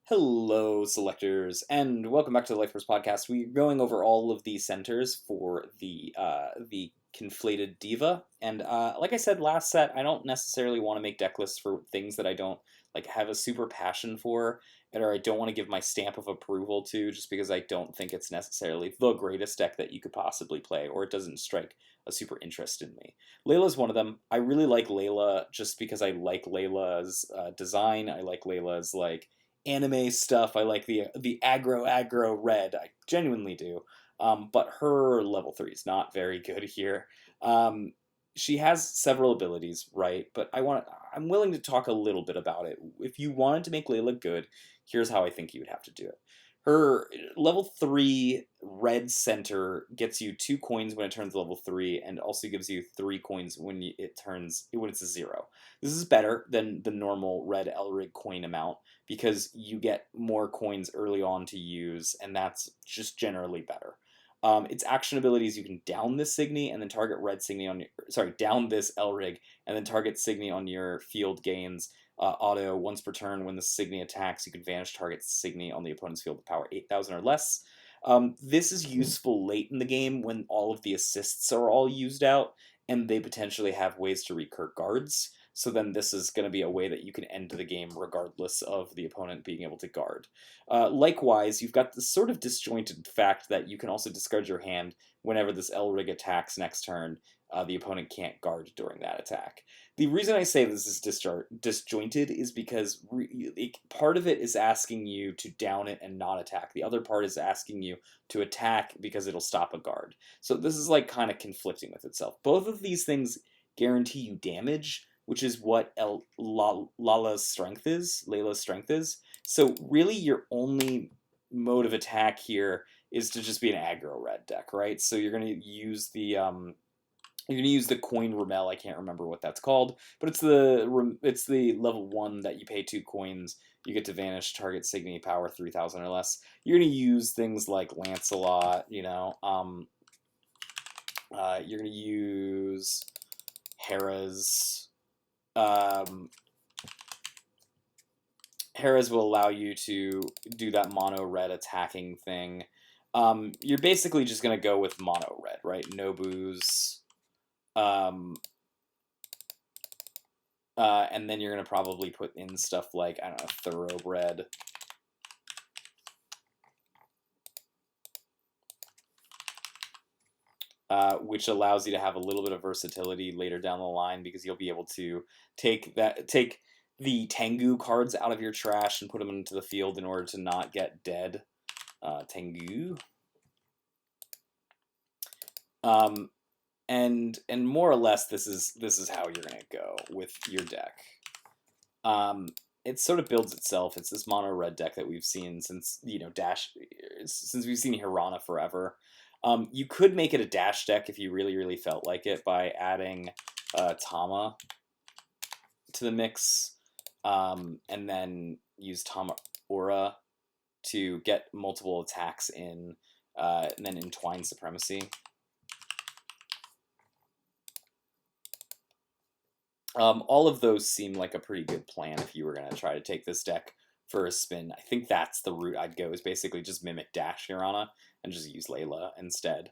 Hello, selectors, and welcome back to the Life Force Podcast. We're going over all of the centers for the conflated diva, and like I said last set, I don't necessarily want to make deck lists for things that I don't like have a super passion for, or I don't want to give my stamp of approval to, just because I don't think it's necessarily the greatest deck that you could possibly play, or it doesn't strike a super interest in me. Layla's one of them. I really like Layla just because I like Layla's design. I like Layla's anime stuff. I like the aggro red. I genuinely do. But her level 3 is not very good here. Um, she has several abilities, right? But I'm willing to talk a little bit about it. If you wanted to make Layla good, here's how I think you would have to do it. Her level 3 red center gets you 2 coins when it turns level 3, and also gives you 3 coins when it's a 0. This is better than the normal red Elrig coin amount, because you get more coins early on to use, and that's just generally better. Its action abilities: you can down this Signy and then target red Signy on your, down this Elrig and then target Signy on your field gains. Auto, once per turn, when the Signy attacks, you can vanish target Signy on the opponent's field with power 8,000 or less. This is useful late in the game when all of the assists are all used out, and they potentially have ways to recur guards. So then this is going to be a way that you can end the game regardless of the opponent being able to guard. Likewise, you've got this sort of disjointed fact that you can also discard your hand whenever this Elrig attacks next turn. The opponent can't guard during that attack. The reason I say this is disjointed is because part of it is asking you to down it and not attack. The other part is asking you to attack because it'll stop a guard. So this is like kind of conflicting with itself. Both of these things guarantee you damage, which is what Layla's strength is. So really your only mode of attack here is to just be an aggro red deck, right? So you're going to use the coin Ramel. I can't remember what that's called, but it's the level 1 that you pay 2 coins. You get to vanish target Signy power 3,000 or less. You're going to use things like Lancelot, you're going to use Hera's. Hera's will allow you to do that mono red attacking thing. You're basically just going to go with mono red, right? Nobu's. And then you're going to probably put in stuff like, I don't know, Thoroughbred. Which allows you to have a little bit of versatility later down the line, because you'll be able to take the Tengu cards out of your trash and put them into the field in order to not get dead. Tengu. And more or less, this is how you're gonna go with your deck. It sort of builds itself. It's this mono red deck that we've seen since since we've seen Hirana forever. You could make it a dash deck if you really felt like it, by adding Tama to the mix, and then use Tama Aura to get multiple attacks in, and then Entwine Supremacy. All of those seem like a pretty good plan if you were going to try to take this deck for a spin. I think that's the route I'd go, is basically just mimic Dash Hirana and just use Layla instead.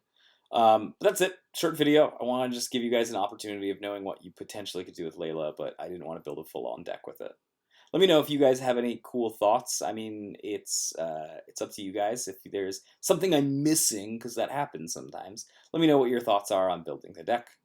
But that's it. Short video. I want to just give you guys an opportunity of knowing what you potentially could do with Layla, but I didn't want to build a full-on deck with it. Let me know if you guys have any cool thoughts. I mean, it's up to you guys. If there's something I'm missing, because that happens sometimes, let me know what your thoughts are on building the deck.